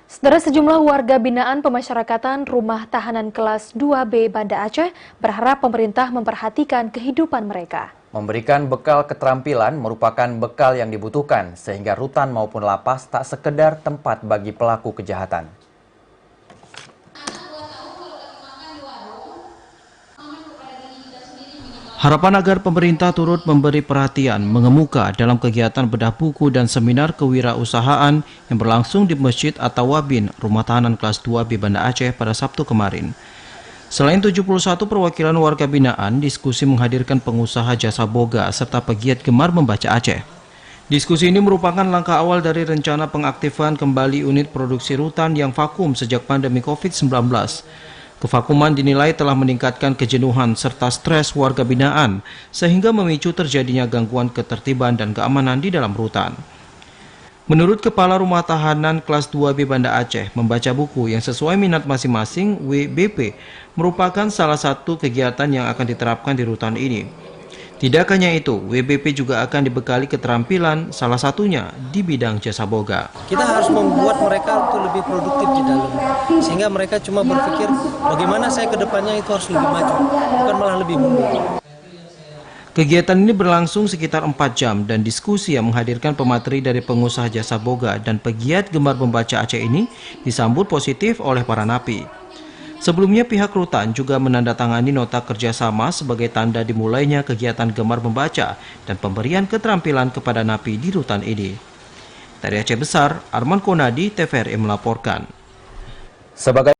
Saudara, sejumlah warga binaan pemasyarakatan Rumah Tahanan Kelas 2B Banda Aceh berharap pemerintah memperhatikan kehidupan mereka. Memberikan bekal keterampilan merupakan bekal yang dibutuhkan sehingga rutan maupun lapas tak sekedar tempat bagi pelaku kejahatan. Harapan agar pemerintah turut memberi perhatian mengemuka dalam kegiatan bedah buku dan seminar kewirausahaan yang berlangsung di Masjid At-Tawabin, Rumah Tahanan Kelas 2B Banda Aceh pada Sabtu kemarin. Selain 71 perwakilan warga binaan, diskusi menghadirkan pengusaha jasa boga serta pegiat gemar membaca Aceh. Diskusi ini merupakan langkah awal dari rencana pengaktifan kembali unit produksi rutan yang vakum sejak pandemi COVID-19. Kevakuman dinilai telah meningkatkan kejenuhan serta stres warga binaan, sehingga memicu terjadinya gangguan ketertiban dan keamanan di dalam rutan. Menurut Kepala Rumah Tahanan Kelas 2B Banda Aceh, membaca buku yang sesuai minat masing-masing WBP merupakan salah satu kegiatan yang akan diterapkan di rutan ini. Tidak hanya itu, WBP juga akan dibekali keterampilan, salah satunya di bidang jasa boga. Kita harus membuat mereka untuk lebih produktif di dalam, sehingga mereka cuma berpikir bagaimana saya ke depannya itu harus lebih maju, bukan malah lebih mundur. Kegiatan ini berlangsung sekitar 4 jam dan diskusi yang menghadirkan pemateri dari pengusaha jasa boga dan pegiat gemar membaca Aceh ini disambut positif oleh para napi. Sebelumnya pihak rutan juga menandatangani nota kerjasama sebagai tanda dimulainya kegiatan gemar membaca dan pemberian keterampilan kepada napi di rutan ini. Dari Aceh Besar, Arman Konadi, TVRI melaporkan. Sebagai